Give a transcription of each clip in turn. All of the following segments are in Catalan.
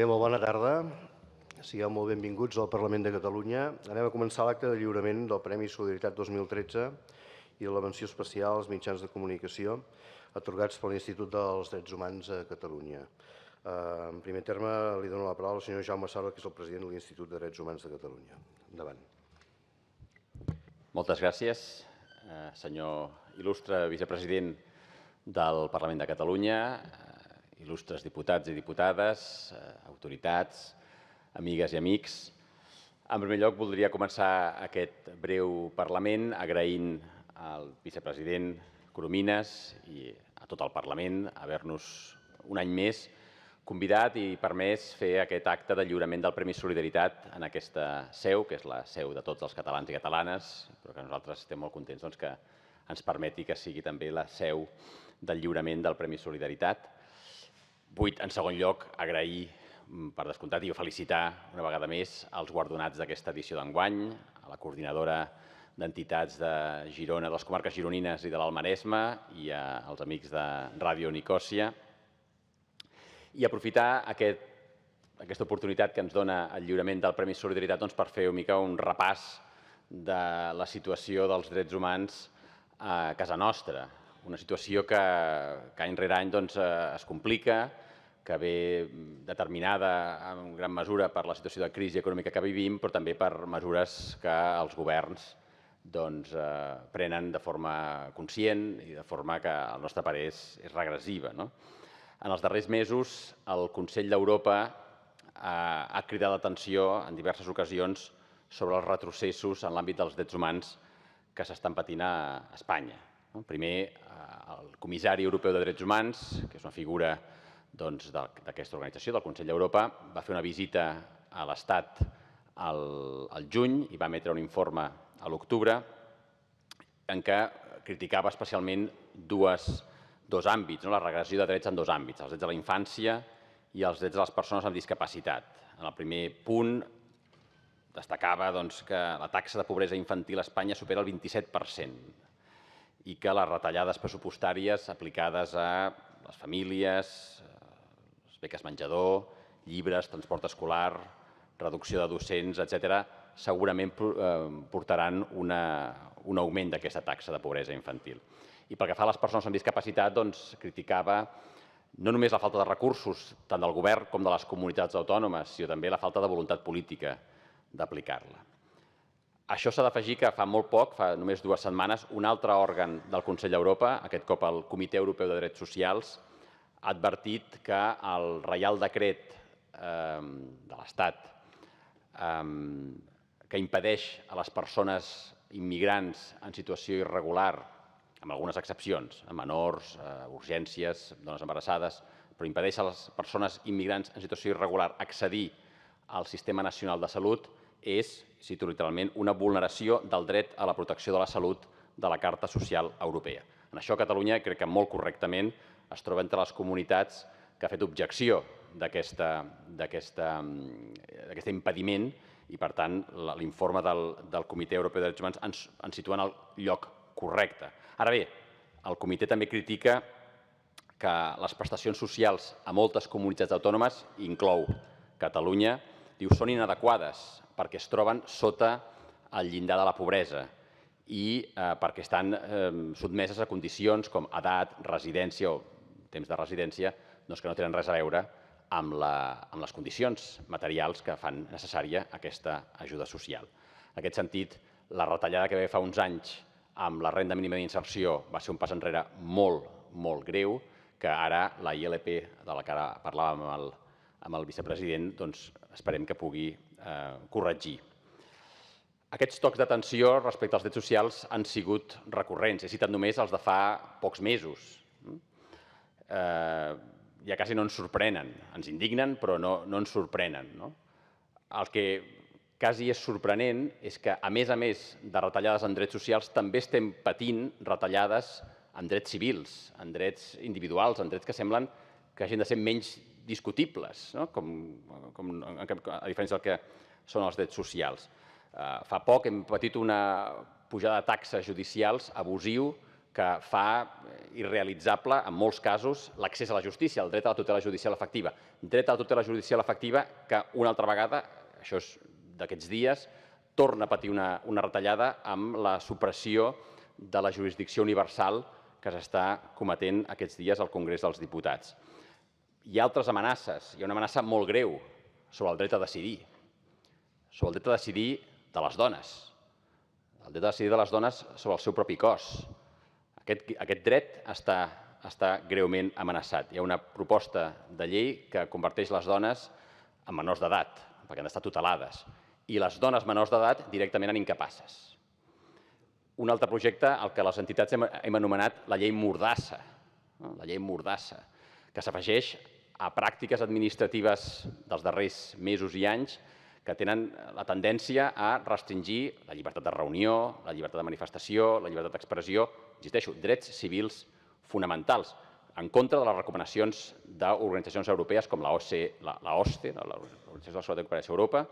Bé, molt bona tarda. Sigueu molt benvinguts al Parlament de Catalunya. Anem a començar l'acte de lliurament del Premi Solidaritat 2013 i de la menció especial als mitjans de comunicació atorgats per l'Institut dels Drets Humans a Catalunya. En primer terme, li dono la paraula al senyor Jaume Sarva, que és el president de l'Institut de Drets Humans de Catalunya. Endavant. Moltes gràcies, senyor il·lustre vicepresident del Parlament de Catalunya, il·lustres diputats i diputades, autoritats, amigues i amics. En primer lloc, voldria començar aquest breu Parlament agraint al vicepresident Coromines i a tot el Parlament haver-nos un any més convidat i permès fer aquest acte de lliurament del Premi Solidaritat en aquesta seu, que és la seu de tots els catalans i catalanes, però que nosaltres estem molt contents que ens permeti que sigui també la seu del lliurament del Premi Solidaritat. Vull, en segon lloc, agrair, per descomptat, i felicitar una vegada més els guardonats d'aquesta edició d'enguany, a la coordinadora d'entitats de Girona, de les comarques gironines i de l'Alt Maresme, i als amics de Ràdio Nicòsia, i aprofitar aquesta oportunitat que ens dona el lliurament del Premi Solidaritat per fer una mica un repàs de la situació dels drets humans a casa nostra. Una situació que any rere any es complica, que ve determinada en gran mesura per la situació de crisi econòmica que vivim, però també per mesures que els governs prenen de forma conscient i de forma que al nostre parer és regressiva. En els darrers mesos, el Consell d'Europa ha cridat l'atenció en diverses ocasions sobre els retrocessos en l'àmbit dels drets humans que s'estan patint a Espanya. Primer, el Comissari Europeu de Drets Humans, que és una figura d'aquesta organització, del Consell d'Europa, va fer una visita a l'Estat al juny i va emetre un informe a l'octubre en què criticava especialment dos àmbits, la regressió de drets en dos àmbits, els drets de la infància i els drets de les persones amb discapacitat. En el primer punt destacava que la taxa de pobresa infantil a Espanya supera el 27% i que les retallades pressupostàries aplicades a les famílies, les beques menjador, llibres, transport escolar, reducció de docents, etc., segurament portaran un augment d'aquesta taxa de pobresa infantil. I pel que fa a les persones amb discapacitat, criticava no només la falta de recursos tant del govern com de les comunitats autònomes, sinó també la falta de voluntat política d'aplicar-la. A això s'ha d'afegir que fa molt poc, fa només 2 setmanes, un altre òrgan del Consell d'Europa, aquest cop el Comitè Europeu de Drets Socials, ha advertit que el Reial Decret de l'Estat que impedeix a les persones immigrants en situació irregular, amb algunes excepcions, a menors, urgències, dones embarassades, però impedeix a les persones immigrants en situació irregular accedir al Sistema Nacional de Salut, és, cito literalment, una vulneració del dret a la protecció de la salut de la Carta Social Europea. En això Catalunya, crec que molt correctament, es troba entre les comunitats que ha fet objecció d'aquest impediment i, per tant, l'informe del Comitè Europeu de Drets Humans ens situa en el lloc correcte. Ara bé, el comitè també critica que les prestacions socials a moltes comunitats autònomes, inclou Catalunya, diu són inadequades perquè es troben sota el llindar de la pobresa i perquè estan sotmeses a condicions com edat, residència o temps de residència que no tenen res a veure amb les condicions materials que fan necessària aquesta ajuda social. En aquest sentit, la retallada que ve fa uns anys amb la renda mínima d'inserció va ser un pas enrere molt, molt greu, que ara la ILP, de la que ara parlàvem amb el vicepresident, esperem que pugui corregir. Aquests tocs d'atenció respecte als drets socials han sigut recurrents. He citat només els de fa pocs mesos. Ja quasi no ens sorprenen. Ens indignen, però no ens sorprenen. El que quasi és sorprenent és que, a més de retallades en drets socials, també estem patint retallades en drets civils, en drets individuals, en drets que semblen que hagin de ser menys discutibles, a diferència del que són els drets socials. Fa poc hem patit una pujada de taxes judicials abusiu que fa irrealitzable, en molts casos, l'accés a la justícia, el dret a la tutela judicial efectiva. Dret a la tutela judicial efectiva que, una altra vegada, això és d'aquests dies, torna a patir una retallada amb la supressió de la jurisdicció universal que s'està cometent aquests dies al Congrés dels Diputats. Hi ha altres amenaces. Hi ha una amenaça molt greu sobre el dret a decidir, sobre el dret a decidir de les dones, el dret a decidir de les dones sobre el seu propi cos. Aquest dret està greument amenaçat. Hi ha una proposta de llei que converteix les dones en menors d'edat, perquè han d'estar tutelades, i les dones menors d'edat directament en incapaces. Un altre projecte, el que les entitats hem anomenat la llei Mordassa, la llei Mordassa, que s'afegeix a pràctiques administratives dels darrers mesos i anys que tenen la tendència a restringir la llibertat de reunió, la llibertat de manifestació, la llibertat d'expressió, insisteixo, drets civils fonamentals, en contra de les recomanacions d'organitzacions europees com l'OSCE, l'Organització de la Seguretat i Cooperació a Europa,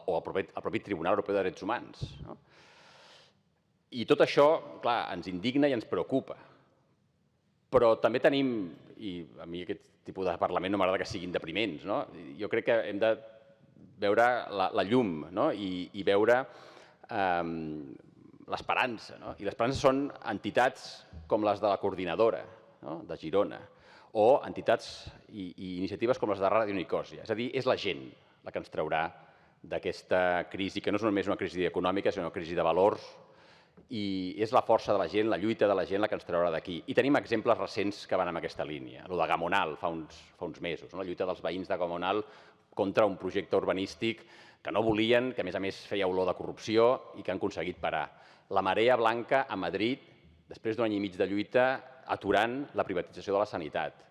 o el propi Tribunal Europeu de Drets Humans. I tot això, clar, ens indigna i ens preocupa. Però també tenim, i a mi aquest tipus de Parlament no m'agrada que siguin depriments, jo crec que hem de veure la llum i veure l'esperança. I l'esperança són entitats com les de la Coordinadora de Girona o entitats i iniciatives com les de Ràdio Nicòsia. És a dir, és la gent la que ens traurà d'aquesta crisi, que no és només una crisi econòmica, sinó una crisi de valors, i és la força de la gent, la lluita de la gent la que ens traurà d'aquí. I tenim exemples recents que van en aquesta línia. El de Gamonal fa uns mesos, la lluita dels veïns de Gamonal contra un projecte urbanístic que no volien, que a més feia olor de corrupció i que han aconseguit parar. La Marea Blanca a Madrid, després d'un any i mig de lluita, aturant la privatització de la sanitat.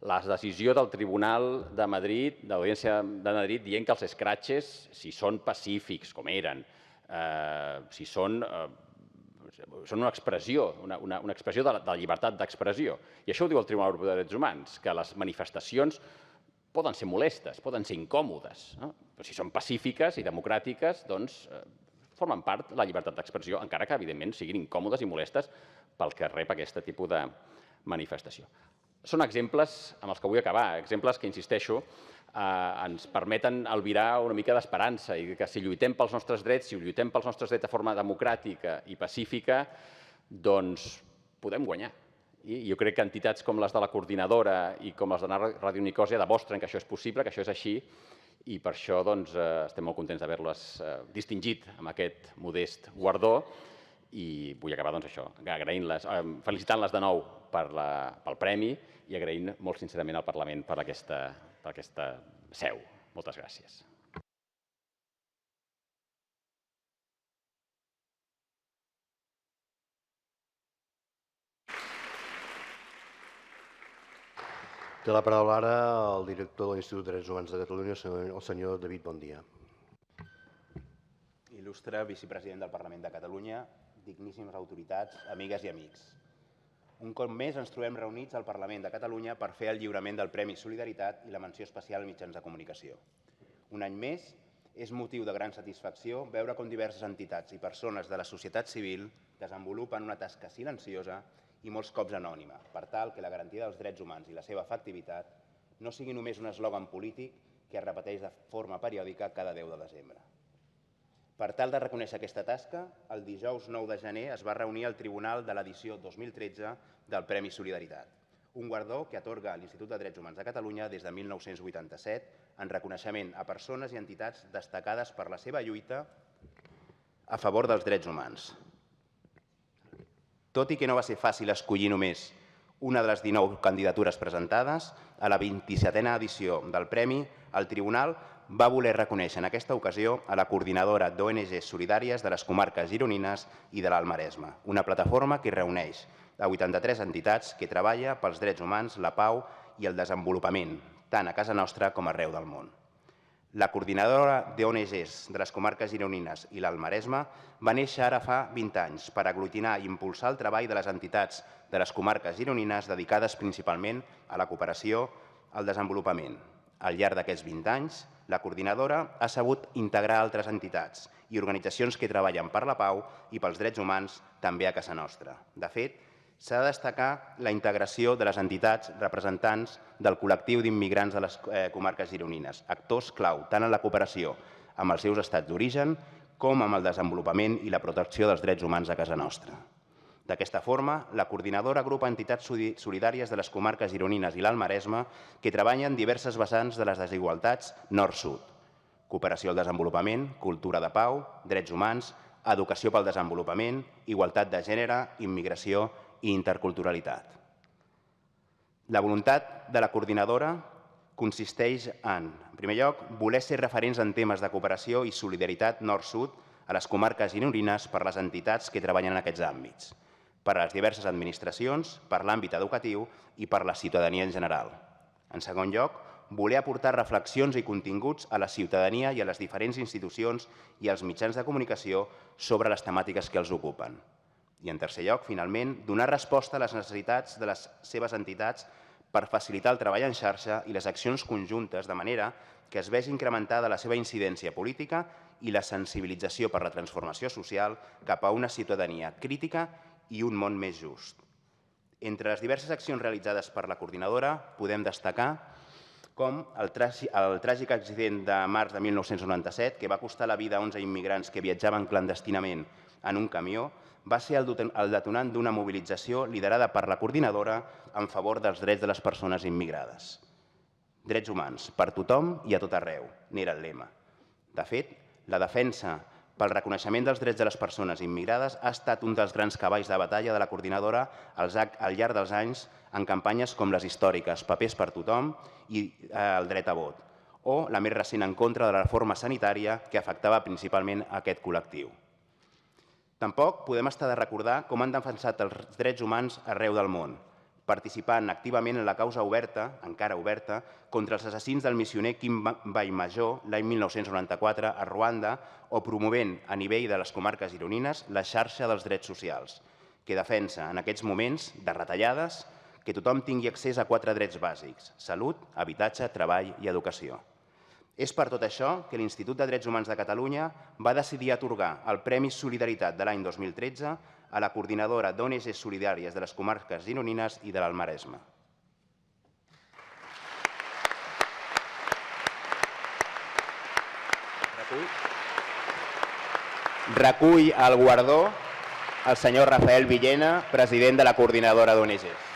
La decisió del Tribunal de Madrid, de l'Audiència de Madrid, dient que els escratxes, si són pacífics, com eren, si són una expressió, una expressió de la llibertat d'expressió. I això ho diu el Tribunal Europeu de Drets Humans, que les manifestacions poden ser molestes, poden ser incòmodes, però si són pacífiques i democràtiques, doncs formen part de la llibertat d'expressió, encara que, evidentment, siguin incòmodes i molestes pel que rep aquest tipus de manifestació. Són exemples amb els que vull acabar, exemples que, insisteixo, ens permeten albirar una mica d'esperança i que si lluitem pels nostres drets, si lluitem pels nostres drets de forma democràtica i pacífica, doncs podem guanyar. I jo crec que entitats com les de la Coordinadora i com les de Ràdio Nicòsia demostren que això és possible, que això és així, i per això estem molt contents d'haver-les distingit amb aquest modest guardó. I vull acabar felicitant-les de nou pel premi i agraint molt sincerament al Parlament per aquesta seu. Moltes gràcies. Té la paraula ara el director de l'Institut de Drets Humans de Catalunya, el senyor David Bondia. Il·lustre vicepresident del Parlament de Catalunya, digníssimes autoritats, amigues i amics. Un cop més ens trobem reunits al Parlament de Catalunya per fer el lliurament del Premi Solidaritat i la menció especial als mitjans de comunicació. Un any més, és motiu de gran satisfacció veure com diverses entitats i persones de la societat civil desenvolupen una tasca silenciosa i molts cops anònima, per tal que la garantia dels drets humans i la seva efectivitat no sigui només un eslògan polític que es repeteix de forma periòdica cada 10 de desembre. Per tal de reconèixer aquesta tasca, el dijous 9 de gener es va reunir el Tribunal de l'edició 2013 del Premi Solidaritat, un guardó que atorga l'Institut de Drets Humans de Catalunya des de 1987 en reconeixement a persones i entitats destacades per la seva lluita a favor dels drets humans. Tot i que no va ser fàcil escollir només una de les 19 candidatures presentades, a la 27a edició del Premi, el Tribunal va voler reconèixer en aquesta ocasió a la Coordinadora d'ONGs Solidàries de les comarques gironines i de l'Alt Maresme, una plataforma que reuneix a 83 entitats que treballa pels drets humans, la pau i el desenvolupament, tant a casa nostra com arreu del món. La Coordinadora d'ONGs de les comarques gironines i l'Alt Maresme va néixer ara fa 20 anys per aglutinar i impulsar el treball de les entitats de les comarques gironines dedicades principalment a la cooperació al desenvolupament. Al llarg d'aquests 20 anys, la coordinadora ha sabut integrar altres entitats i organitzacions que treballen per la pau i pels drets humans també a casa nostra. De fet, s'ha de destacar la integració de les entitats representants del col·lectiu d'immigrants de les comarques gironines, actors clau tant en la cooperació amb els seus estats d'origen com amb el desenvolupament i la protecció dels drets humans a casa nostra. D'aquesta forma, la coordinadora agrupa entitats solidàries de les comarques gironines i l'Alt Maresme que treballen diverses vessants de les desigualtats nord-sud: cooperació al desenvolupament, cultura de pau, drets humans, educació pel desenvolupament, igualtat de gènere, immigració i interculturalitat. La voluntat de la coordinadora consisteix en primer lloc, voler ser referents en temes de cooperació i solidaritat nord-sud a les comarques gironines per les entitats que treballen en aquests àmbits, per a les diverses administracions, per l'àmbit educatiu i per la ciutadania en general. En segon lloc, voler aportar reflexions i continguts a la ciutadania i a les diferents institucions i als mitjans de comunicació sobre les temàtiques que els ocupen. I en tercer lloc, finalment, donar resposta a les necessitats de les seves entitats per facilitar el treball en xarxa i les accions conjuntes de manera que es vegi incrementada la seva incidència política i la sensibilització per la transformació social cap a una ciutadania crítica i un món més just. Entre les diverses accions realitzades per la coordinadora podem destacar com el tràgic accident de març de 1997, que va costar la vida a 11 immigrants que viatjaven clandestinament en un camió, va ser el detonant d'una mobilització liderada per la coordinadora en favor dels drets de les persones immigrades. Drets humans, per tothom i a tot arreu, n'era el lema. De fet, la defensa pel reconeixement dels drets de les persones immigrades ha estat un dels grans cavalls de batalla de la coordinadora al llarg dels anys en campanyes com les històriques Papers per tothom i el dret a vot, o la més recent en contra de la reforma sanitària que afectava principalment aquest col·lectiu. Tampoc podem estar de recordar com han defensat els drets humans arreu del món, participant activament en la causa oberta, encara oberta, contra els assassins del missioner Kim Vallmajor l'any 1994 a Ruanda o promovent a nivell de les comarques gironines la xarxa dels drets socials, que defensa en aquests moments de retallades que tothom tingui accés a 4 drets bàsics: salut, habitatge, treball i educació. És per tot això que l'Institut de Drets Humans de Catalunya va decidir atorgar el Premi Solidaritat de l'any 2013 a la coordinadora d'ONGs solidàries de les comarques gironines i de l'Alt Maresme. Recull el guardó el senyor Rafael Villena, president de la coordinadora d'ONGs.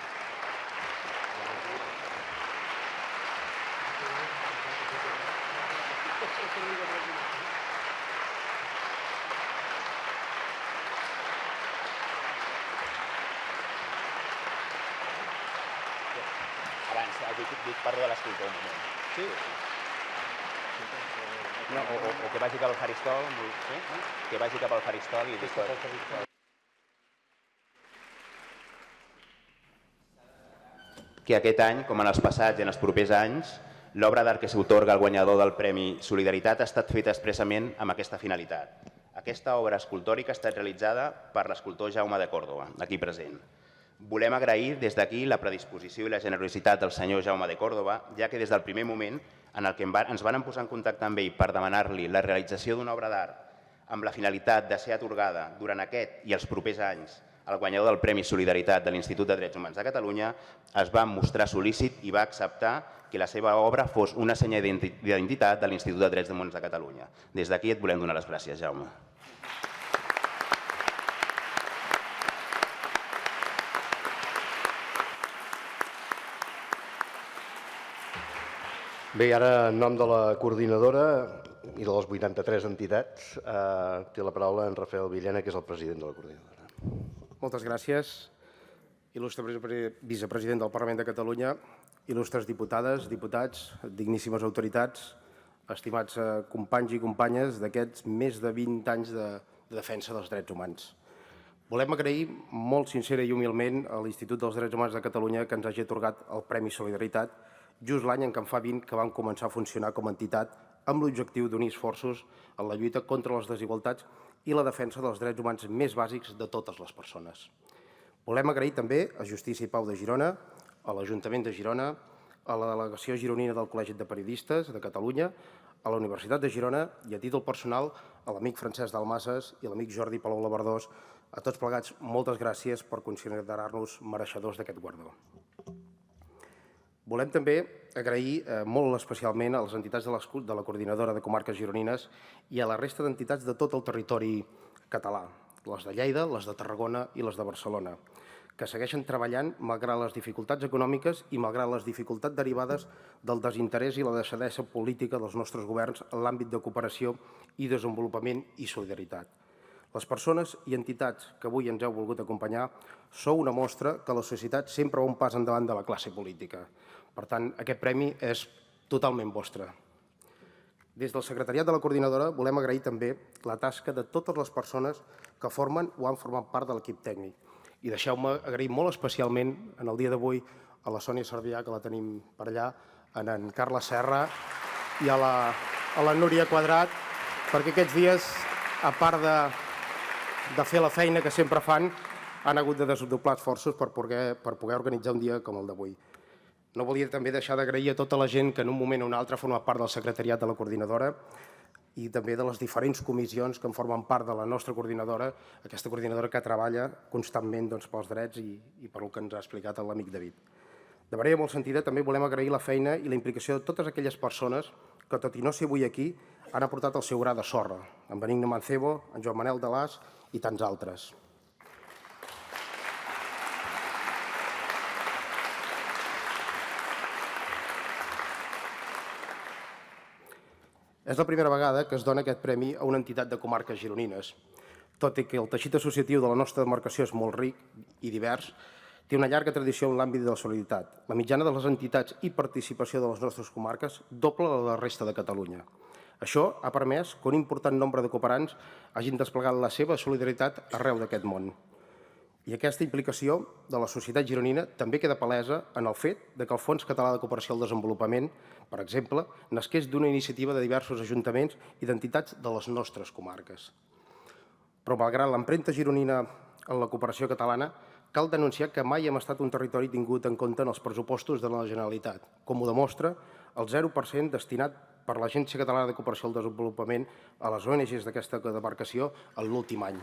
Parlo de l'escoltor un moment. Sí? No, o que vagi cap al faristol. Sí? Que vagi cap al faristol i dic... Que aquest any, com en els passats i en els propers anys, l'obra d'art que s'atorga al guanyador del Premi Solidaritat ha estat feta expressament amb aquesta finalitat. Aquesta obra escultòrica ha estat realitzada per l'escultor Jaume de Córdoba, aquí present. Volem agrair des d'aquí la predisposició i la generositat del senyor Jaume de Córdoba, ja que des del primer moment en el que ens van posar en contacte amb ell per demanar-li la realització d'una obra d'art amb la finalitat de ser atorgada durant aquest i els propers anys al guanyador del Premi Solidaritat de l'Institut de Drets Humans de Catalunya, es va mostrar sol·lícit i va acceptar que la seva obra fos una senya d'identitat de l'Institut de Drets Humans de Catalunya. Des d'aquí et volem donar les gràcies, Jaume. Bé, ara en nom de la coordinadora i de les 83 entitats té la paraula en Rafael Villena, que és el president de la coordinadora. Moltes gràcies, il·lustre vicepresident del Parlament de Catalunya, il·lustres diputades, diputats, digníssimes autoritats, estimats companys i companyes d'aquests més de 20 anys de defensa dels drets humans. Volem agrair molt sincera i humilment a l'Institut dels Drets Humans de Catalunya que ens hagi atorgat el Premi Solidaritat just l'any en què en fa 20 que vam començar a funcionar com a entitat amb l'objectiu d'unir esforços en la lluita contra les desigualtats i la defensa dels drets humans més bàsics de totes les persones. Volem agrair també a Justícia i Pau de Girona, a l'Ajuntament de Girona, a la delegació gironina del Col·legi de Periodistes de Catalunya, a la Universitat de Girona i a títol personal a l'amic Francesc Dalmases i a l'amic Jordi Palou-Labardós. A tots plegats, moltes gràcies per considerar-nos mereixedors d'aquest guardó. Volem també agrair molt especialment a les entitats de la Coordinadora de Comarques Gironines i a la resta d'entitats de tot el territori català, les de Lleida, les de Tarragona i les de Barcelona, que segueixen treballant malgrat les dificultats econòmiques i malgrat les dificultats derivades del desinterès i la deixadesa política dels nostres governs en l'àmbit de cooperació i desenvolupament i solidaritat. Les persones i entitats que avui ens heu volgut acompanyar sou una mostra que la societat sempre va un pas endavant de la classe política. Per tant, aquest premi és totalment vostre. Des del secretariat de la Coordinadora volem agrair també la tasca de totes les persones que formen o han format part de l'equip tècnic. I deixeu-me agrair molt especialment en el dia d'avui a la Sònia Cervià, que la tenim per allà, a en Carles Serra i a la Núria Quadrat, perquè aquests dies, a part de fer la feina que sempre fan, han hagut de desdoblar esforços per poder organitzar un dia com el d'avui. No volia també deixar d'agrair a tota la gent que en un moment o un altre forma part del secretariat de la Coordinadora i també de les diferents comissions que en formen part de la nostra coordinadora, aquesta coordinadora que treballa constantment pels drets i per el que ens ha explicat l'amic David. De manera molt sentida, també volem agrair la feina i la implicació de totes aquelles persones que, tot i no ser avui aquí, han aportat el seu gra de sorra, en Benigno Mancebo, en Joan Manel Dalàs i tants altres. És la primera vegada que es dona aquest premi a una entitat de comarques gironines. Tot i que el teixit associatiu de la nostra demarcació és molt ric i divers, té una llarga tradició en l'àmbit de la solidaritat. La mitjana de les entitats i participació de les nostres comarques doble la de la resta de Catalunya. Això ha permès que un important nombre de cooperants hagin desplegat la seva solidaritat arreu d'aquest món. I aquesta implicació de la societat gironina també queda palesa en el fet que el Fons Català de Cooperació al Desenvolupament, per exemple, nasqués d'una iniciativa de diversos ajuntaments i d'entitats de les nostres comarques. Però malgrat l'empremta gironina en la cooperació catalana, cal denunciar que mai hem estat un territori tingut en compte en els pressupostos de la Generalitat, com ho demostra el 0% destinat per l'Agència Catalana de Cooperació al Desenvolupament a les ONGs d'aquesta demarcació en l'últim any.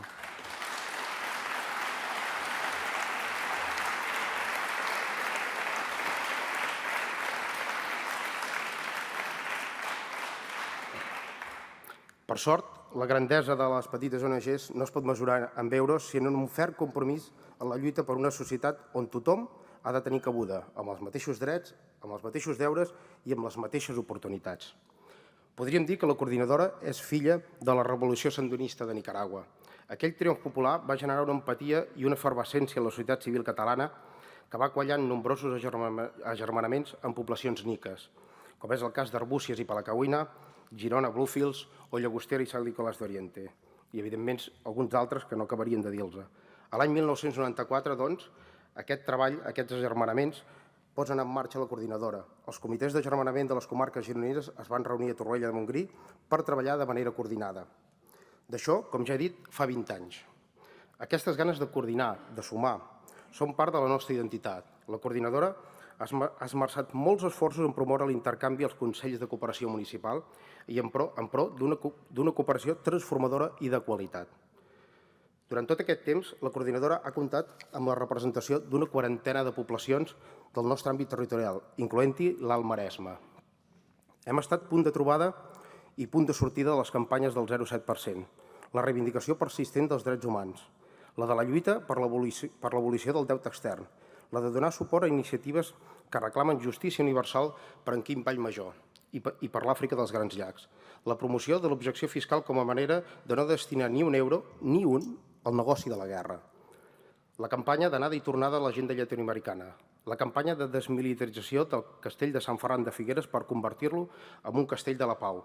Per sort, la grandesa de les petites ONGs no es pot mesurar en euros, sinó en un ferm compromís en la lluita per una societat on tothom ha de tenir cabuda, amb els mateixos drets, amb els mateixos deures i amb les mateixes oportunitats. Podríem dir que la Coordinadora és filla de la Revolució Sandinista de Nicaragua. Aquell triomf popular va generar una empatia i una efervescència en la societat civil catalana que va quallant nombrosos agermanaments en poblacions niques, com és el cas d'Arbúcies i Palacauina, Girona, Bluefields o Llagostera i Sant Nicolàs d'Oriente, i, evidentment, alguns altres que no acabarien de dir-los. A l'any 1994, doncs, aquest treball, aquests agermanaments, posen en marxa la Coordinadora. Els comitès d'agermanament de les comarques gironines es van reunir a Torroella de Montgrí per treballar de manera coordinada. D'això, com ja he dit, fa 20 anys. Aquestes ganes de coordinar, de sumar, són part de la nostra identitat. La Coordinadora ha esmerçat molts esforços en promoure l'intercanvi als Consells de Cooperació Municipal i en pro d'una cooperació transformadora i de qualitat. Durant tot aquest temps, la Coordinadora ha comptat amb la representació d'una quarantena de poblacions del nostre àmbit territorial, incloent-hi l'Alt Maresme. Hem estat punt de trobada i punt de sortida de les campanyes del 0,7%, la reivindicació persistent dels drets humans, la de la lluita per l'abolició del deute extern, la de donar suport a iniciatives que reclamen justícia universal per en Quim Vall Major i per l'Àfrica dels Grans Llacs, la promoció de l'objecció fiscal com a manera de no destinar ni un euro, ni un, al negoci de la guerra, la campanya d'anada i tornada a l'agenda llatinoamericana, la campanya de desmilitarització del castell de Sant Ferran de Figueres per convertir-lo en un castell de la pau,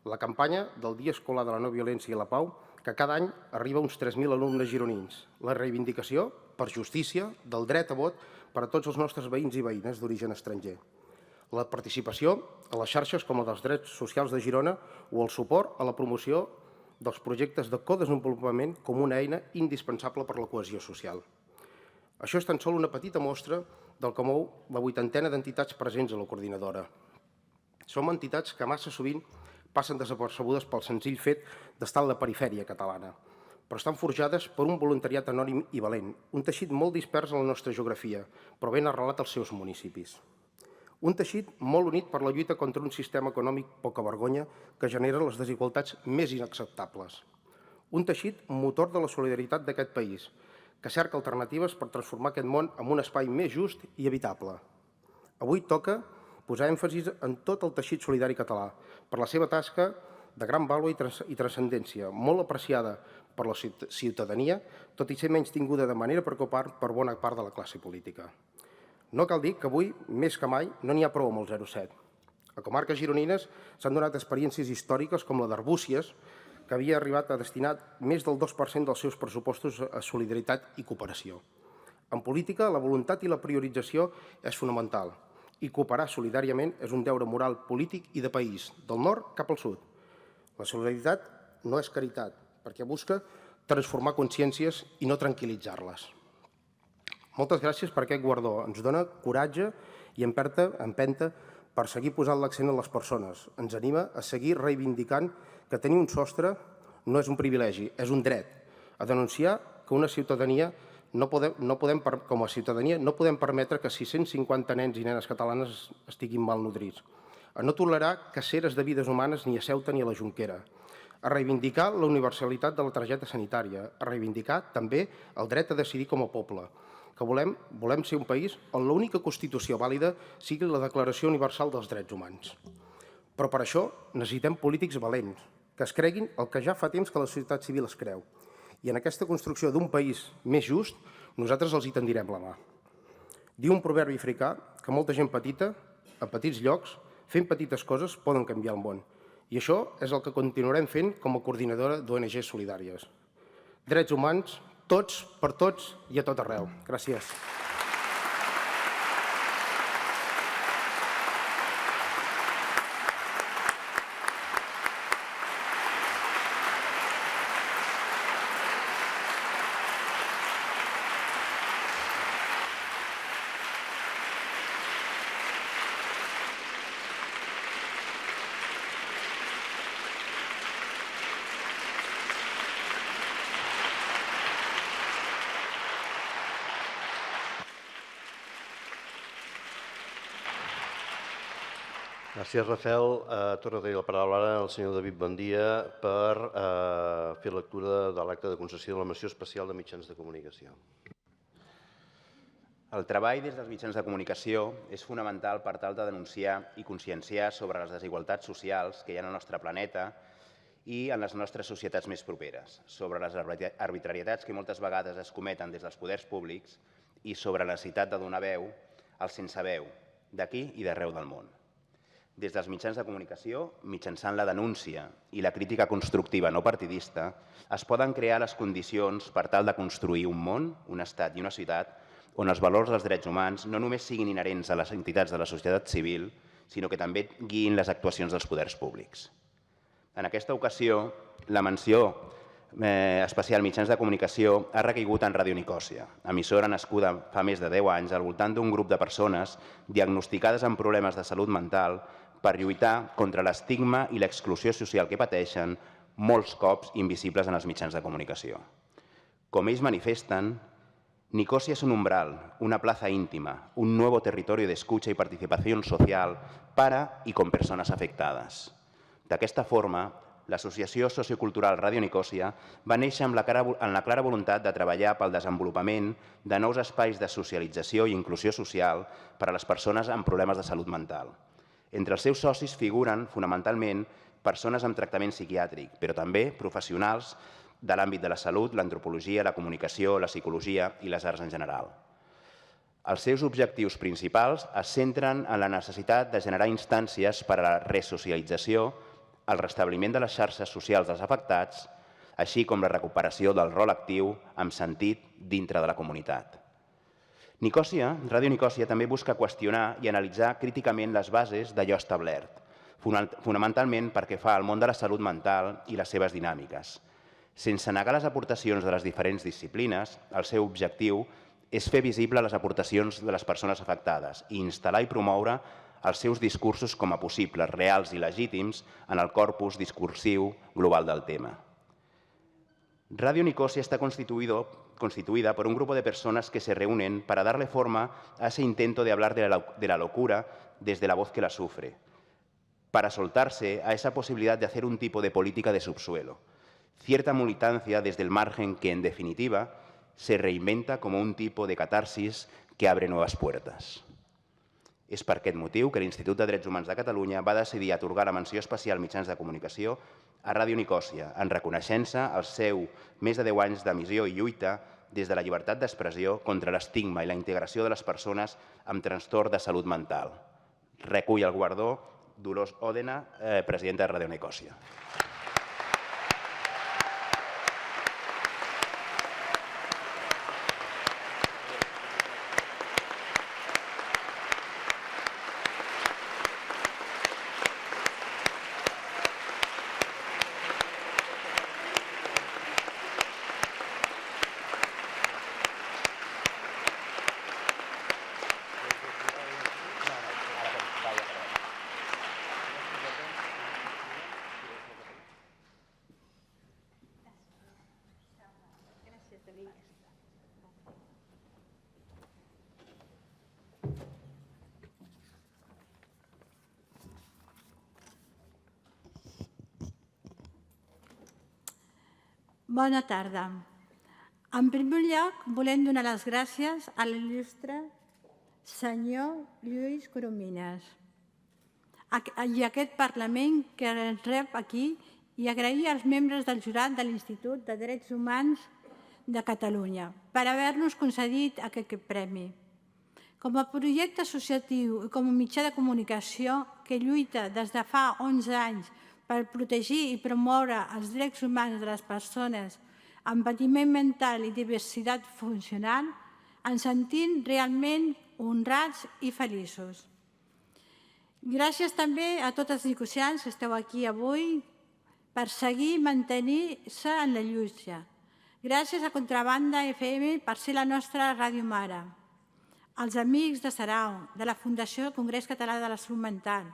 la campanya del Dia Escolar de la No Violència i la Pau, que cada any arriba a uns 3.000 alumnes gironins, la reivindicació, per justícia, del dret a vot per a tots els nostres veïns i veïnes d'origen estranger, la participació a les xarxes com la dels drets socials de Girona o el suport a la promoció dels projectes de codesenvolupament com una eina indispensable per a la cohesió social. Això és tan sols una petita mostra del que mou la 80ena d'entitats presents a la coordinadora. Som entitats que massa sovint passen desapercebudes pel senzill fet d'estar a la perifèria catalana, però estan forjades per un voluntariat anònim i valent, un teixit molt dispers a la nostra geografia, però ben arrelat als seus municipis. Un teixit molt unit per la lluita contra un sistema econòmic poca vergonya que genera les desigualtats més inacceptables. Un teixit motor de la solidaritat d'aquest país, que cerca alternatives per transformar aquest món en un espai més just i habitable. Avui toca posar èmfasis en tot el teixit solidari català, per la seva tasca de gran vàlua i transcendència, molt apreciada per la ciutadania, tot i ser menys tinguda de manera preocupant per bona part de la classe política. No cal dir que avui, més que mai, no n'hi ha prou amb el 0,7. A comarques gironines s'han donat experiències històriques com la d'Arbúcies, que havia arribat a destinar més del 2% dels seus pressupostos a solidaritat i cooperació. En política, la voluntat i la priorització és fonamental i cooperar solidàriament és un deure moral, polític i de país, del nord cap al sud. La solidaritat no és caritat, perquè busca transformar consciències i no tranquil·litzar-les. Moltes gràcies per aquest guardó. Ens dona coratge i empenta per seguir posant l'accent en les persones. Ens anima a seguir reivindicant que tenir un sostre no és un privilegi, és un dret. A denunciar que una ciutadania com a ciutadania no podem permetre que 650 nens i nenes catalanes estiguin malnodrits. A no tolerar caceres de vides humanes ni a Ceuta ni a la Jonquera. A reivindicar la universalitat de la targeta sanitària. A reivindicar també el dret a decidir com a poble. Que volem ser un país on l'única Constitució vàlida sigui la Declaració Universal dels Drets Humans. Però per això necessitem polítics valents, que es creguin el que ja fa temps que la societat civil es creu. I en aquesta construcció d'un país més just, nosaltres els hi tendirem la mà. Diu un proverbi africà que molta gent petita, a petits llocs, fent petites coses, poden canviar el món. I això és el que continuarem fent com a coordinadora d'ONGs solidàries. Drets humans, tots, per tots i a tot arreu. Gràcies. Gràcies, Rafael. Torno a tenir la paraula ara al senyor David Bandia per fer lectura de l'acte de concessió de la menció especial de mitjans de comunicació. El treball des dels mitjans de comunicació és fonamental per tal de denunciar i conscienciar sobre les desigualtats socials que hi ha al nostre planeta i en les nostres societats més properes, sobre les arbitrarietats que moltes vegades es cometen des dels poders públics i sobre la necessitat de donar veu als sense veu, d'aquí i d'arreu del món. Des dels mitjans de comunicació, mitjançant la denúncia i la crítica constructiva no partidista, es poden crear les condicions per tal de construir un món, un estat i una ciutat on els valors dels drets humans no només siguin inherents a les entitats de la societat civil, sinó que també guiïn les actuacions dels poders públics. En aquesta ocasió, la menció especial mitjans de comunicació ha recaigut en Ràdio Nicòsia, emissora nascuda fa més de 10 anys al voltant d'un grup de persones diagnosticades amb problemes de salut mental per lluitar contra l'estigma i l'exclusió social que pateixen, molts cops invisibles en els mitjans de comunicació. Com ells manifesten, Nicosia es un umbral, una plaza íntima, un nuevo territorio de escucha y participación social para y con personas afectadas. D'aquesta forma, l'Associació Sociocultural Ràdio Nicòsia va néixer amb la clara voluntat de treballar pel desenvolupament de nous espais de socialització i inclusió social per a les persones amb problemes de salut mental. Entre els seus socis figuren, fonamentalment, persones amb tractament psiquiàtric, però també professionals de l'àmbit de la salut, l'antropologia, la comunicació, la psicologia i les arts en general. Els seus objectius principals es centren en la necessitat de generar instàncies per a la resocialització, el restabliment de les xarxes socials dels afectats, així com la recuperació del rol actiu amb sentit dintre de la comunitat. Ràdio Nicòsia també busca qüestionar i analitzar críticament les bases d'allò establert, fonamentalment perquè fa al món de la salut mental i les seves dinàmiques. Sense negar les aportacions de les diferents disciplines, el seu objectiu és fer visible les aportacions de les persones afectades i instal·lar i promoure els seus discursos com a possibles, reals i legítims en el corpus discursiu global del tema. Radio Nicosia está constituida por un grupo de personas que se reúnen para darle forma a ese intento de hablar de la locura desde la voz que la sufre, para soltarse a esa posibilidad de hacer un tipo de política de subsuelo, cierta militancia desde el margen que, en definitiva, se reinventa como un tipo de catarsis que abre nuevas puertas. És per aquest motiu que l'Institut de Drets Humans de Catalunya va decidir atorgar la menció especial Mitjans de Comunicació a Ràdio Nicòsia, en reconeixença al seu més de 10 anys d'emissió i lluita des de la llibertat d'expressió contra l'estigma i la integració de les persones amb trastorn de salut mental. Recull el guardó Dolors Òdena, presidenta de Ràdio Nicòsia. Bona tarda. En primer lloc, volem donar les gràcies a l'il·lustre senyor Lluís Coromines i a aquest Parlament que ens rep aquí i agrair als membres del jurat de l'Institut de Drets Humans de Catalunya per haver-nos concedit aquest premi. Com a projecte associatiu i com a mitjà de comunicació que lluita des de fa 11 anys per protegir i promoure els drets humans de les persones amb patiment mental i diversitat funcional, ens sentim realment honrats i feliços. Gràcies també a tots els nicosians que esteu aquí avui per seguir mantenir-se en la lluita. Gràcies a Contrabanda FM per ser la nostra ràdio mare. Als amics de Sarau, de la Fundació Congrés Català de la Salut Mental,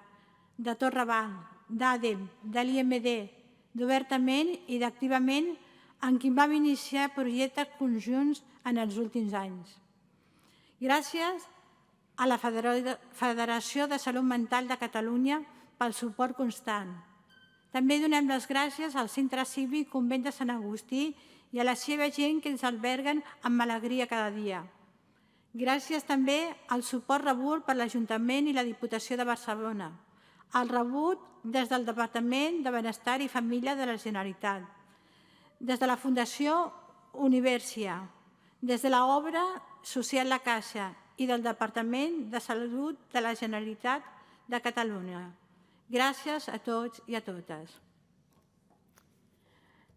de Torrebanc, d'ADEM, de l'IMD, d'Obertament i d'Activament, en qui vam iniciar projectes conjunts en els últims anys. Gràcies a la Federació de Salut Mental de Catalunya pel suport constant. També donem les gràcies al Centre Cívic Convent de Sant Agustí i a la seva gent que ens alberguen amb alegria cada dia. Gràcies també al suport rebut per l'Ajuntament i la Diputació de Barcelona, el rebut des del Departament de Benestar i Família de la Generalitat, des de la Fundació Universia, des de l'Obra Social La Caixa i del Departament de Salut de la Generalitat de Catalunya. Gràcies a tots i a totes.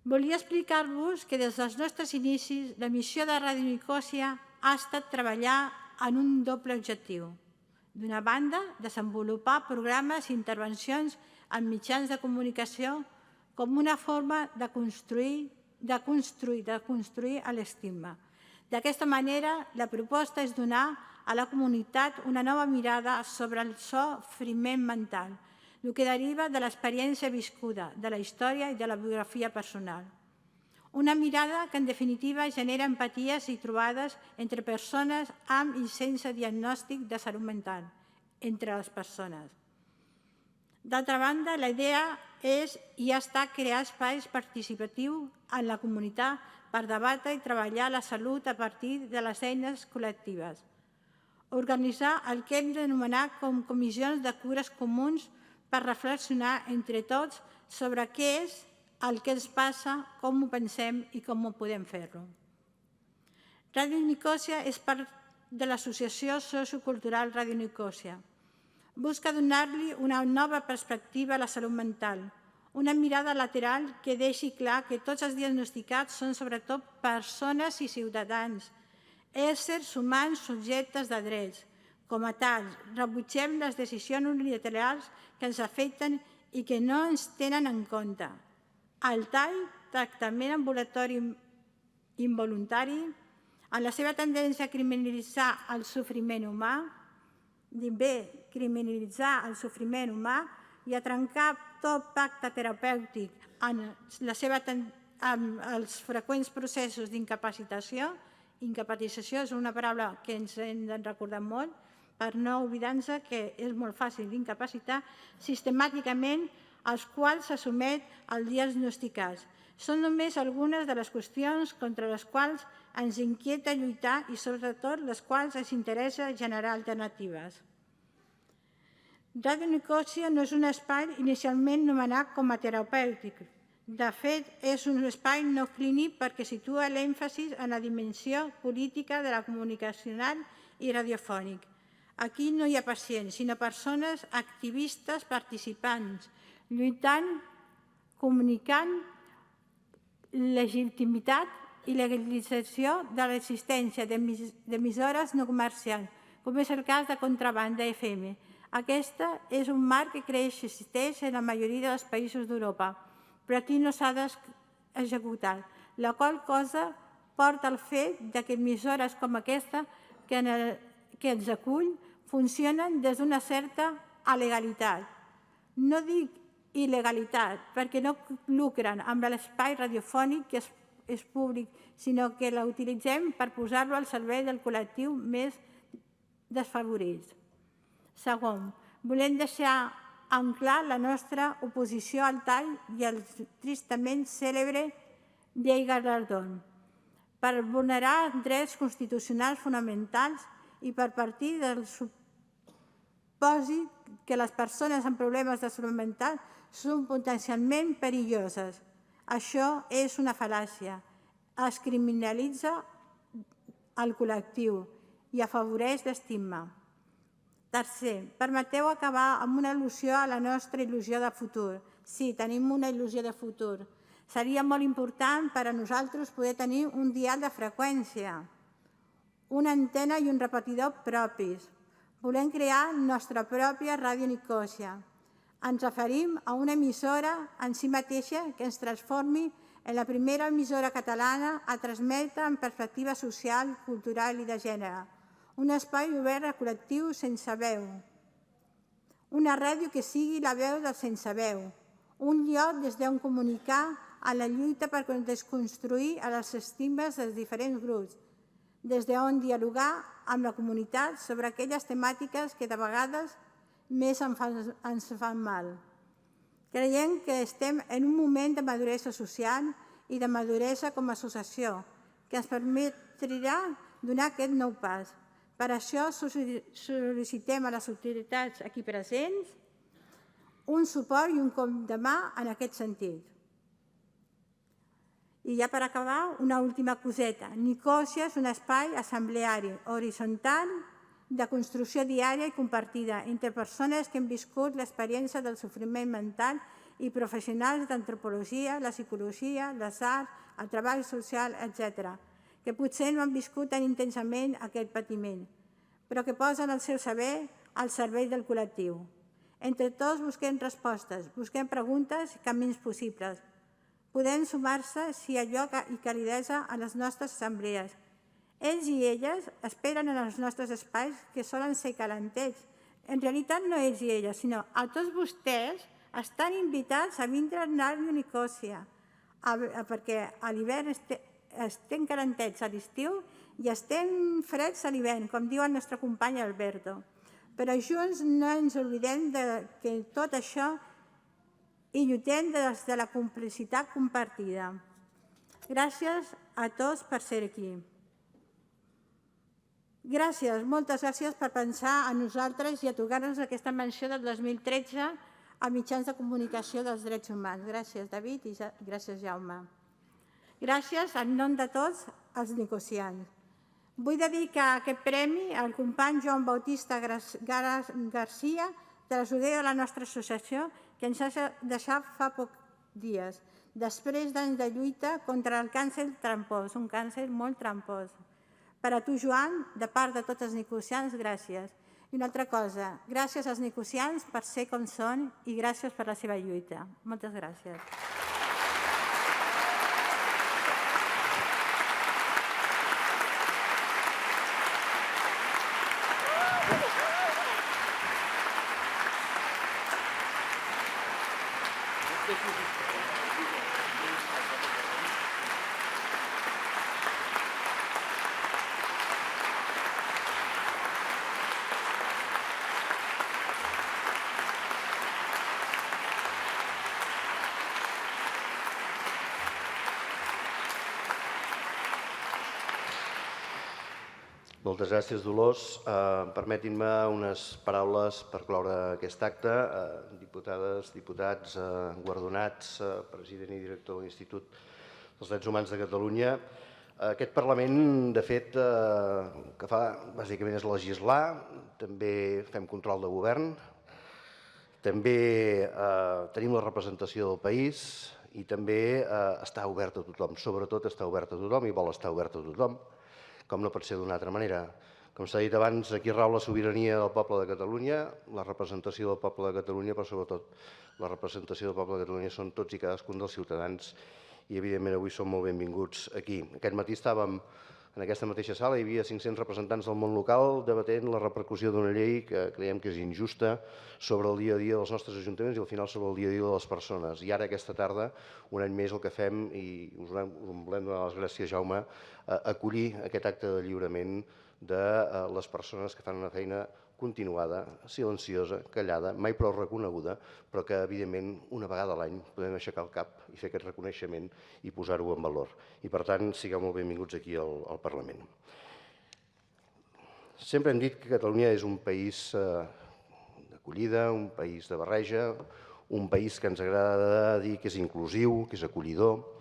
Volia explicar-vos que des dels nostres inicis la missió de Ràdio Nicòsia ha estat treballar en un doble objectiu. D'una banda, desenvolupar programes i intervencions en mitjans de comunicació com una forma de construir l'estigma. D'aquesta manera, la proposta és donar a la comunitat una nova mirada sobre el sofriment mental, el que deriva de l'experiència viscuda, de la història i de la biografia personal. Una mirada que, en definitiva, genera empaties i trobades entre persones amb i sense diagnòstic de salut mental, entre les persones. D'altra banda, la idea és i ha estat crear espais participatius en la comunitat per debatre i treballar la salut a partir de les eines col·lectives. Organitzar el que hem d'anomenar com comissions de cures comuns per reflexionar entre tots sobre què és el que ens passa, com ho pensem i com ho podem fer-ho. Ràdio Nicòsia és part de l'associació sociocultural Ràdio Nicòsia. Busca donar-li una nova perspectiva a la salut mental, una mirada lateral que deixi clar que tots els diagnosticats són sobretot persones i ciutadans, éssers humans subjectes de drets. Com a tals, rebutgem les decisions unilaterals que ens afecten i que no ens tenen en compte. El tall, tractament ambulatori involuntari, En la seva tendència a criminalitzar el sofriment humà, i a trencar tot pacte terapèutic en els freqüents processos d'incapacitació. Incapacitació és una paraula que ens hem de recordar molt per no oblidar-nos que és molt fàcil d'incapacitar sistemàticament als quals se sotmet els diagnosticats. Són només algunes de les qüestions contra les quals ens inquieta lluitar i sobretot les quals ens interessa generar alternatives. Ràdio Nicòsia no és un espai inicialment nomenat com a terapèutic. De fet, és un espai no clínic perquè situa l'èmfasi en la dimensió política de la comunicacional i radiofònic. Aquí no hi ha pacients, sinó persones activistes participants, lluitant, comunicant legitimitat i legalització de l'existència d'emissores no comercials, com és el cas de Contrabanda FM. Aquesta és un marc que creix i existeix en la majoria dels països d'Europa, però aquí no s'ha d'executar, la qual cosa porta al fet que emissores com aquesta que ens acull funcionen des d'una certa alegalitat. No dic il·legalitat, perquè no lucren amb l'espai radiofònic que és públic, sinó que la utilitzem per posar-lo al servei del col·lectiu més desfavorit. Segon, volem deixar en clar la nostra oposició al tall i al tristament cèlebre llei Gallardón, per vulnerar drets constitucionals fonamentals i per partir del supòsit que les persones amb problemes de salut mental són potencialment perilloses. Això és una fal·làcia. Es criminalitza el col·lectiu i afavoreix l'estigma. Tercer, permeteu acabar amb una al·lusió a la nostra il·lusió de futur. Sí, tenim una il·lusió de futur. Seria molt important per a nosaltres poder tenir un dial de freqüència, una antena i un repetidor propis. Volem crear nostra pròpia Ràdio Nicòsia. Ens referim a una emissora en si mateixa que ens transformi en la primera emissora catalana a transmetre en perspectiva social, cultural i de gènere. Un espai obert a col·lectius sense veu. Una ràdio que sigui la veu dels sense veu. Un lloc des d'on comunicar a la lluita per desconstruir els estigmes dels diferents grups, des d'on dialogar amb la comunitat sobre aquelles temàtiques que de vegades més ens fan mal. Creiem que estem en un moment de maduresa social i de maduresa com a associació que ens permetrà donar aquest nou pas. Per això sol·licitem a les autoritats aquí presents un suport i un cop de mà en aquest sentit. I ja per acabar, una última coseta. Nicòsia és un espai assembleari, horitzontal, de construcció diària i compartida entre persones que han viscut l'experiència del sofriment mental i professionals d'antropologia, la psicologia, les arts, el treball social, etc., que potser no han viscut tan intensament aquest patiment, però que posen el seu saber al servei del col·lectiu. Entre tots busquem respostes, busquem preguntes i camins possibles. Podem sumar-se si hi ha lloc i calidesa a les nostres assemblees. Ells i elles esperen en els nostres espais que solen ser calentets. En realitat no ells i elles, sinó a tots vostès estan invitats a vindre a Ràdio Nicòsia, perquè a l'hivern estem calentets a l'estiu i estem freds a l'hivern, com diu el nostre company Alberto. Però junts no ens oblidem que tot això i lluitem des de la complicitat compartida. Gràcies a tots per ser aquí. Gràcies, moltes gràcies per pensar en nosaltres i atorgar-nos aquesta menció del 2013 a mitjans de comunicació dels drets humans. Gràcies, David, i gràcies, Jaume. Gràcies en nom de tots els nicosians. Vull dedicar aquest premi al company Joan Bautista Garcia, tresorer de la nostra associació, que ens ha deixat fa pocs dies, després d'anys de lluita contra el càncer trampós, un càncer molt trampós. Per a tu, Joan, de part de tots els nicosians, gràcies. I una altra cosa, gràcies als nicosians per ser com són i gràcies per la seva lluita. Moltes gràcies. Moltes gràcies, Dolors. Permetin-me unes paraules per cloure aquest acte. Diputades, diputats, guardonats, president i director de l'Institut dels Drets Humans de Catalunya. Aquest Parlament, de fet, el que fa bàsicament és legislar, també fem control de govern, també tenim la representació del país i també està obert a tothom, sobretot està obert a tothom i vol estar obert a tothom, com no pot ser d'una altra manera. Com s'ha dit abans, aquí rau la sobirania del poble de Catalunya, la representació del poble de Catalunya, però sobretot la representació del poble de Catalunya són tots i cadascun dels ciutadans i, evidentment, avui són molt benvinguts aquí. Aquest matí estàvem en aquesta mateixa sala, hi havia 500 representants del món local debatent la repercussió d'una llei que creiem que és injusta sobre el dia a dia dels nostres ajuntaments i al final sobre el dia a dia de les persones. I ara, aquesta tarda, un any més el que fem, i us volem donar les gràcies, Jaume, acollir aquest acte de lliurament de les persones que fan una feina continuada, silenciosa, callada, mai prou reconeguda, però que, evidentment, una vegada a l'any podem aixecar el cap i fer aquest reconeixement i posar-ho en valor. I, per tant, sigueu molt benvinguts aquí al Parlament. Sempre hem dit que Catalunya és un país d'acollida, un país de barreja, un país que ens agrada dir que és inclusiu, que és acollidor,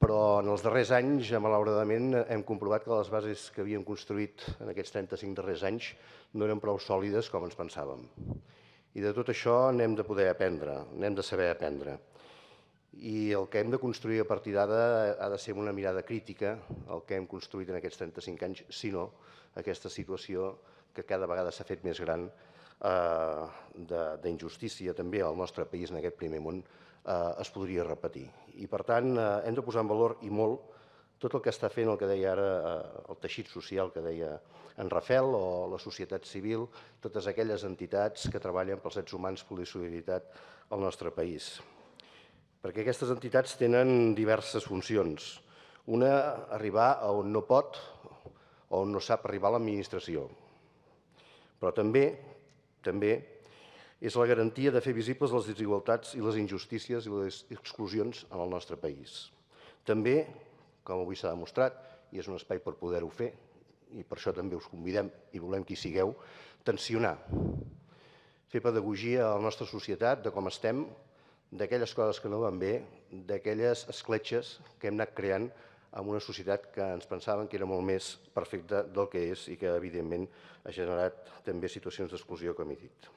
però en els darrers anys, malauradament, hem comprovat que les bases que havíem construït en aquests 35 darrers anys no eren prou sòlides com ens pensàvem. I de tot això n'hem de poder aprendre, n'hem de saber aprendre. I el que hem de construir a partir d'ara ha de ser una mirada crítica al que hem construït en aquests 35 anys, sinó aquesta situació que cada vegada s'ha fet més gran d'injustícia també al nostre país en aquest primer món es podria repetir. I, per tant, hem de posar en valor i molt tot el que està fent el que deia ara el teixit social que deia en Rafel o la societat civil, totes aquelles entitats que treballen pels drets humans, per la solidaritat al nostre país. Perquè aquestes entitats tenen diverses funcions. Una, arribar a on no pot o on no sap arribar l'administració. Però també és la garantia de fer visibles les desigualtats i les injustícies i les exclusions en el nostre país. També, com avui s'ha demostrat, i és un espai per poder-ho fer, i per això també us convidem i volem que hi sigueu, tensionar, fer pedagogia a la nostra societat de com estem, d'aquelles coses que no van bé, d'aquelles escletxes que hem anat creant en una societat que ens pensaven que era molt més perfecta del que és i que, evidentment, ha generat també situacions d'exclusió, com he dit.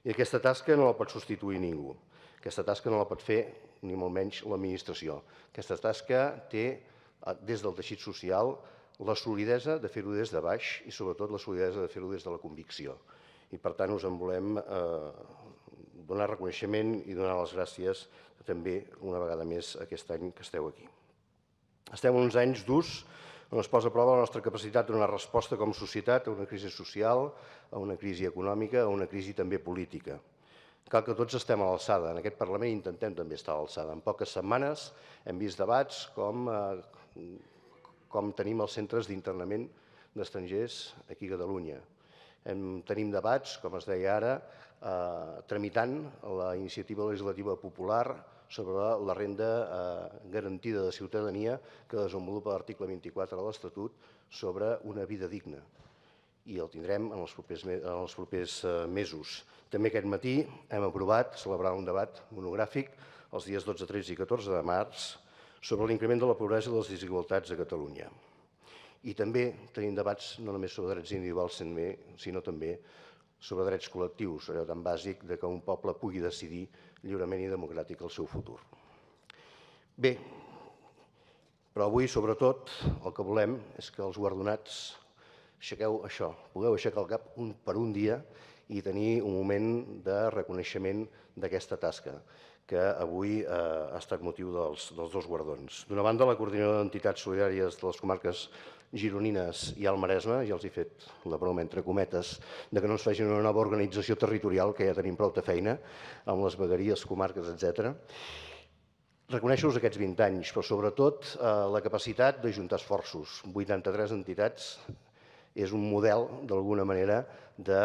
I aquesta tasca no la pot substituir ningú. Aquesta tasca no la pot fer, ni molt menys, l'administració. Aquesta tasca té, des del teixit social, la solidesa de fer-ho des de baix i, sobretot, la solidesa de fer-ho des de la convicció. I, per tant, us en volem donar reconeixement i donar les gràcies també, una vegada més, aquest any que esteu aquí. Estem en uns anys durs on es posa a prova la nostra capacitat de donar resposta com a societat a una crisi social, a una crisi econòmica, a una crisi també política. Cal que tots estem a l'alçada. En aquest Parlament intentem també estar a l'alçada. En poques setmanes hem vist debats com tenim els centres d'internament d'estrangers aquí a Catalunya. Tenim debats, com es deia ara, tramitant la iniciativa legislativa popular sobre la renda garantida de ciutadania que desenvolupa l'article 24 de l'Estatut sobre una vida digna. I el tindrem en els propers mesos. També aquest matí hem aprovat celebrar un debat monogràfic els dies 12, 13 i 14 de març sobre l'increment de la pobresa i les desigualtats a Catalunya. I també tenim debats no només sobre drets individuals, sinó també sobre drets col·lectius, allò tan bàsic que un poble pugui decidir lliurement i democràtic el seu futur. Bé, però avui, sobretot, el que volem és que els guardonats aixequeu això, pugueu aixecar el cap per un dia i tenir un moment de reconeixement d'aquesta tasca, que avui ha estat motiu dels dos guardons. D'una banda, la Coordinadora d'Entitats Solidàries de les Comarques gironines i al Maresme, ja els he fet la broma entre cometes, de que no ens facin una nova organització territorial, que ja tenim prou de feina, amb les vegueries, comarques, etc. Reconèixer-los aquests 20 anys, però sobretot la capacitat d'ajuntar esforços. 83 entitats és un model, d'alguna manera, de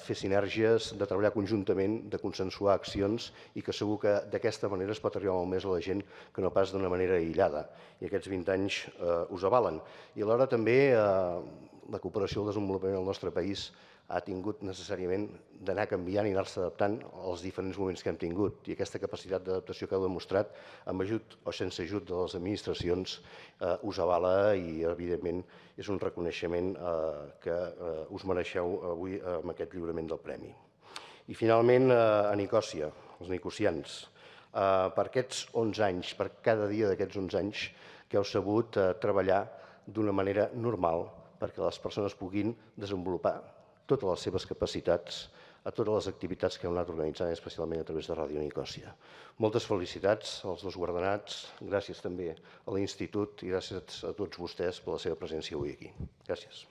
fer sinergies, de treballar conjuntament, de consensuar accions i que segur que d'aquesta manera es pot arribar molt més a la gent que no pas d'una manera aïllada. I aquests 20 anys us avalen. I alhora també la cooperació al desenvolupament del nostre país ha tingut necessàriament d'anar canviant i anar-se adaptant als diferents moments que hem tingut. I aquesta capacitat d'adaptació que heu demostrat, amb ajut o sense ajut de les administracions, us avala i, evidentment, és un reconeixement que us mereixeu avui amb aquest lliurament del premi. I, finalment, a Nicòsia, els nicosians. Per aquests 11 anys, per cada dia d'aquests 11 anys, que heu sabut treballar d'una manera normal perquè les persones puguin desenvolupar totes les seves capacitats a totes les activitats que heu anat organitzant, especialment a través de Ràdio Nicòsia. Moltes felicitats als dos guardonats, gràcies també a l'Institut i gràcies a tots vostès per la seva presència avui aquí. Gràcies.